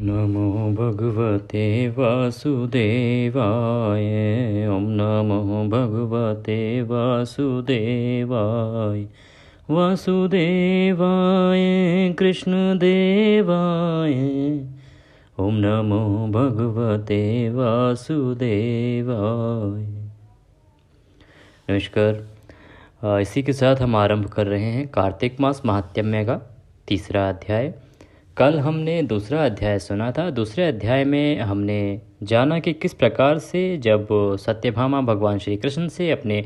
नमो भगवते वासुदेवाय। ओम नमो भगवते वासुदेवाय। वासुदेवाय कृष्णदेवाय। ओम नमो भगवते वासुदेवाय। नमस्कार। इसी के साथ हम आरंभ कर रहे हैं कार्तिक मास महात्म्य का तीसरा अध्याय। कल हमने दूसरा अध्याय सुना था। दूसरे अध्याय में हमने जाना कि किस प्रकार से जब सत्यभामा भगवान श्री कृष्ण से अपने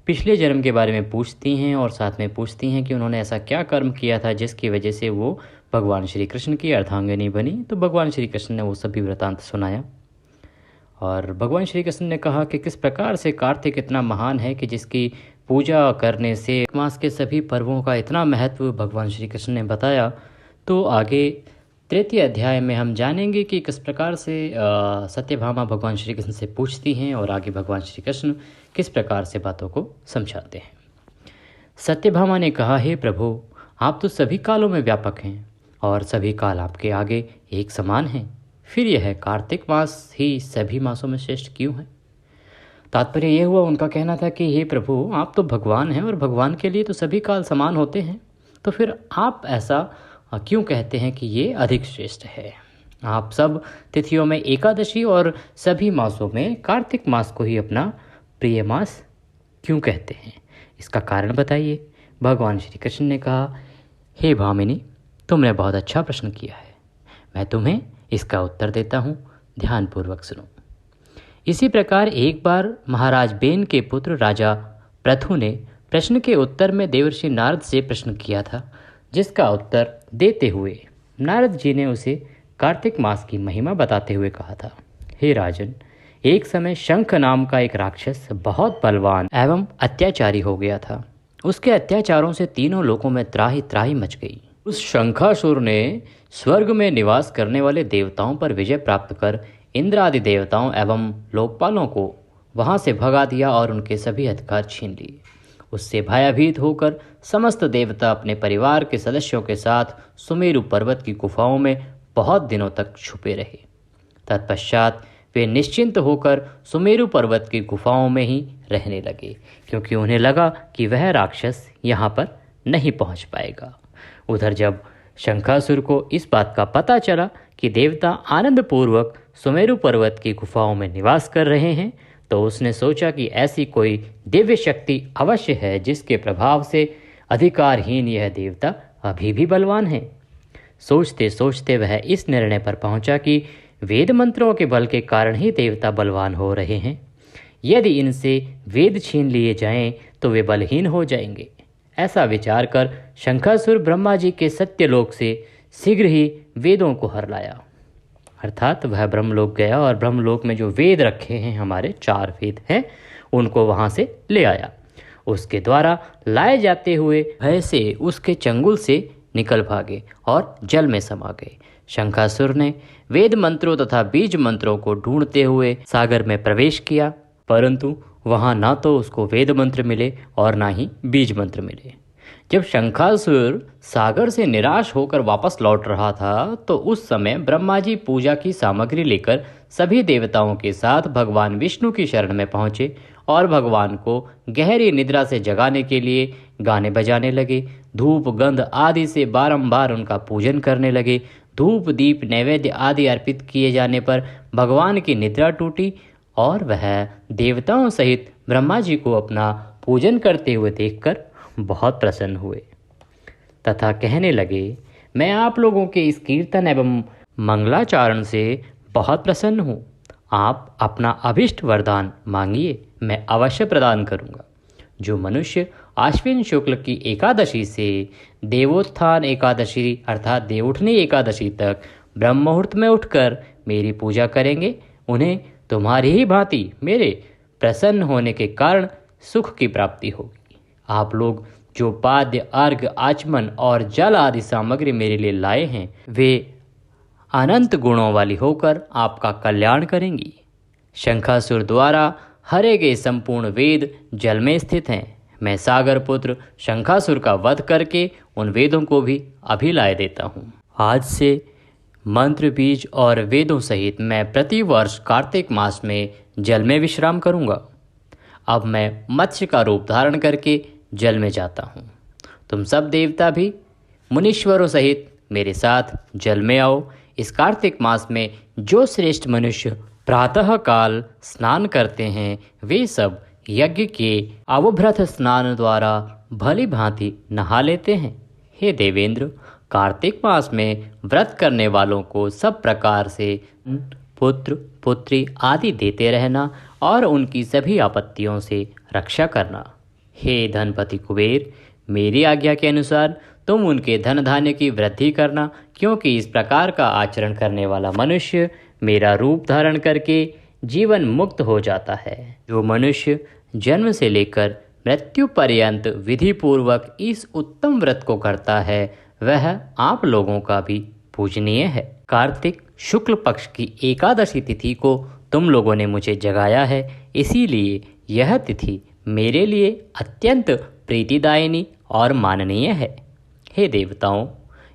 पिछले जन्म के बारे में पूछती हैं और साथ में पूछती हैं कि उन्होंने ऐसा क्या कर्म किया था जिसकी वजह से वो भगवान श्री कृष्ण की अर्धांगिनी बनी, तो भगवान श्री कृष्ण ने वो सभी वृतांत सुनाया और भगवान श्री कृष्ण ने कहा कि किस प्रकार से कार्तिक इतना महान है कि जिसकी पूजा करने से मास के सभी पर्वों का इतना महत्व भगवान श्री कृष्ण ने बताया। तो आगे तृतीय अध्याय में हम जानेंगे कि किस प्रकार से सत्यभामा भगवान श्री कृष्ण से पूछती हैं और आगे भगवान श्री कृष्ण किस प्रकार से बातों को समझाते हैं। सत्यभामा ने कहा, हे प्रभु, आप तो सभी कालों में व्यापक हैं और सभी काल आपके आगे एक समान हैं। फिर यह कार्तिक मास ही सभी मासों में श्रेष्ठ क्यों है? तात्पर्य यह हुआ, उनका कहना था कि हे प्रभु, आप तो भगवान हैं और भगवान के लिए तो सभी काल समान होते हैं, तो फिर आप ऐसा क्यों कहते हैं कि ये अधिक श्रेष्ठ है? आप सब तिथियों में एकादशी और सभी मासों में कार्तिक मास को ही अपना प्रिय मास क्यों कहते हैं? इसका कारण बताइए। भगवान श्री कृष्ण ने कहा, हे भामिनी, तुमने बहुत अच्छा प्रश्न किया है। मैं तुम्हें इसका उत्तर देता हूँ, ध्यानपूर्वक सुनो। इसी प्रकार एक बार महाराज बेन के पुत्र राजा पृथु ने प्रश्न के उत्तर में देवर्षि नारद से प्रश्न किया था, जिसका उत्तर देते हुए नारद जी ने उसे कार्तिक मास की महिमा बताते हुए कहा था, हे राजन, एक समय शंख नाम का एक राक्षस बहुत बलवान एवं अत्याचारी हो गया था। उसके अत्याचारों से तीनों लोकों में त्राही त्राही मच गई। उस शंखासुर ने स्वर्ग में निवास करने वाले देवताओं पर विजय प्राप्त कर इंद्र आदि देवताओं एवं लोकपालों को वहां से भगा दिया और उनके सभी अधिकार छीन लिए। उससे भयभीत होकर समस्त देवता अपने परिवार के सदस्यों के साथ सुमेरु पर्वत की गुफाओं में बहुत दिनों तक छुपे रहे। तत्पश्चात वे निश्चिंत होकर सुमेरु पर्वत की गुफाओं में ही रहने लगे, क्योंकि उन्हें लगा कि वह राक्षस यहाँ पर नहीं पहुँच पाएगा। उधर जब शंखासुर को इस बात का पता चला कि देवता आनंदपूर्वक सुमेरु पर्वत की गुफाओं में निवास कर रहे हैं, तो उसने सोचा कि ऐसी कोई दिव्य शक्ति अवश्य है जिसके प्रभाव से अधिकारहीन यह देवता अभी भी बलवान है। सोचते सोचते वह इस निर्णय पर पहुंचा कि वेद मंत्रों के बल के कारण ही देवता बलवान हो रहे हैं। यदि इनसे वेद छीन लिए जाएं तो वे बलहीन हो जाएंगे। ऐसा विचार कर शंखासुर ब्रह्मा जी के सत्यलोक से शीघ्र ही वेदों को हर लाया। अर्थात वह ब्रह्मलोक गया और ब्रह्मलोक में जो वेद रखे हैं, हमारे 4 वेद हैं, उनको वहाँ से ले आया। उसके द्वारा लाए जाते हुए भय से उसके चंगुल से निकल भागे और जल में समा गए। शंखासुर ने वेद मंत्रों तथा बीज मंत्रों को ढूंढते हुए सागर में प्रवेश किया, परंतु वहाँ ना तो उसको वेद मंत्र मिले और ना ही बीज मंत्र मिले। जब शंखासुर सागर से निराश होकर वापस लौट रहा था, तो उस समय ब्रह्मा जी पूजा की सामग्री लेकर सभी देवताओं के साथ भगवान विष्णु की शरण में पहुंचे और भगवान को गहरी निद्रा से जगाने के लिए गाने बजाने लगे। धूप गंध आदि से बारंबार उनका पूजन करने लगे। धूप दीप नैवेद्य आदि अर्पित किए जाने पर भगवान की निद्रा टूटी और वह देवताओं सहित ब्रह्मा जी को अपना पूजन करते हुए देखकर बहुत प्रसन्न हुए तथा कहने लगे, मैं आप लोगों के इस कीर्तन एवं मंगलाचारण से बहुत प्रसन्न हूँ। आप अपना अभिष्ट वरदान मांगिए, मैं अवश्य प्रदान करूँगा। जो मनुष्य आश्विन शुक्ल की एकादशी से देवोत्थान एकादशी अर्थात देवउठनी एकादशी तक ब्रह्म मुहूर्त में उठकर मेरी पूजा करेंगे, उन्हें तुम्हारी ही भांति मेरे प्रसन्न होने के कारण सुख की प्राप्ति होगी। आप लोग जो पाद्य अर्घ आचमन और जल आदि सामग्री मेरे लिए लाए हैं, वे अनंत गुणों वाली होकर आपका कल्याण करेंगी। शंखासुर द्वारा हरे गए संपूर्ण वेद जल में स्थित हैं। मैं सागर पुत्र शंखासुर का वध करके उन वेदों को भी अभी लाए देता हूँ। आज से मंत्र बीज और वेदों सहित मैं प्रतिवर्ष कार्तिक मास में जल में विश्राम करूंगा। अब मैं मत्स्य का रूप धारण करके जल में जाता हूँ। तुम सब देवता भी मुनीश्वरों सहित मेरे साथ जल में आओ। इस कार्तिक मास में जो श्रेष्ठ मनुष्य प्रातः काल स्नान करते हैं वे सब यज्ञ के अवभृत स्नान द्वारा भली भांति नहा लेते हैं। हे देवेंद्र, कार्तिक मास में व्रत करने वालों को सब प्रकार से पुत्र पुत्री आदि देते रहना और उनकी सभी आपत्तियों से रक्षा करना। हे धनपति कुबेर, मेरी आज्ञा के अनुसार तुम उनके धन धान्य की वृद्धि करना, क्योंकि इस प्रकार का आचरण करने वाला मनुष्य मेरा रूप धारण करके जीवन मुक्त हो जाता है। जो मनुष्य जन्म से लेकर मृत्यु पर्यंत विधि पूर्वक इस उत्तम व्रत को करता है वह आप लोगों का भी पूजनीय है। कार्तिक शुक्ल पक्ष की एकादशी तिथि को तुम लोगों ने मुझे जगाया है, इसीलिए यह तिथि मेरे लिए अत्यंत प्रीतिदायिनी और माननीय है। हे देवताओं,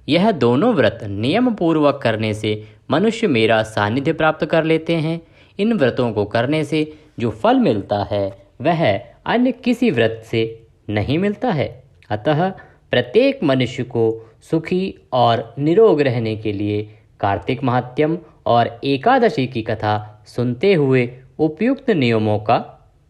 यह दोनों व्रत नियम पूर्वक करने से मनुष्य मेरा सानिध्य प्राप्त कर लेते हैं। इन व्रतों को करने से जो फल मिलता है वह अन्य किसी व्रत से नहीं मिलता है। अतः प्रत्येक मनुष्य को सुखी और निरोग रहने के लिए कार्तिक महात्म्य और एकादशी की कथा सुनते हुए उपयुक्त नियमों का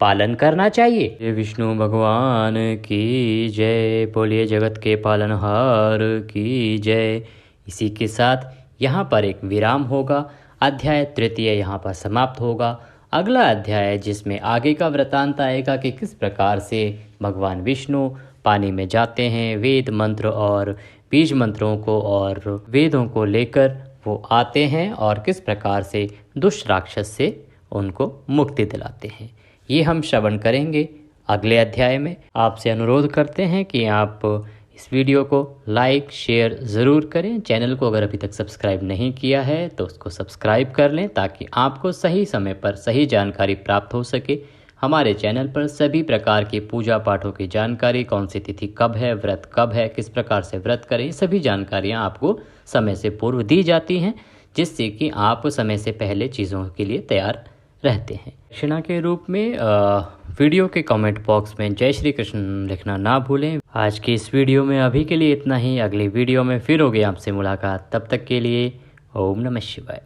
पालन करना चाहिए। जय विष्णु भगवान की जय, बोलिए जगत के पालनहार की जय। इसी के साथ यहाँ पर एक विराम होगा। अध्याय तृतीय यहाँ पर समाप्त होगा। अगला अध्याय जिसमें आगे का वृतांत आएगा कि किस प्रकार से भगवान विष्णु पानी में जाते हैं, वेद मंत्र और बीज मंत्रों को और वेदों को लेकर वो आते हैं और किस प्रकार से दुष्ट राक्षस से उनको मुक्ति दिलाते हैं, ये हम श्रवण करेंगे अगले अध्याय में। आपसे अनुरोध करते हैं कि आप इस वीडियो को लाइक शेयर ज़रूर करें। चैनल को अगर अभी तक सब्सक्राइब नहीं किया है तो उसको सब्सक्राइब कर लें ताकि आपको सही समय पर सही जानकारी प्राप्त हो सके। हमारे चैनल पर सभी प्रकार के पूजा पाठों की जानकारी, कौन सी तिथि कब है, व्रत कब है, किस प्रकार से व्रत करें, सभी जानकारियाँ आपको समय से पूर्व दी जाती हैं, जिससे कि आप समय से पहले चीज़ों के लिए तैयार रहते हैं। दक्षिणा के रूप में वीडियो के कमेंट बॉक्स में जय श्री कृष्ण लिखना ना भूलें। आज की इस वीडियो में अभी के लिए इतना ही। अगली वीडियो में फिर होगी आपसे मुलाकात। तब तक के लिए ओम नमः शिवाय।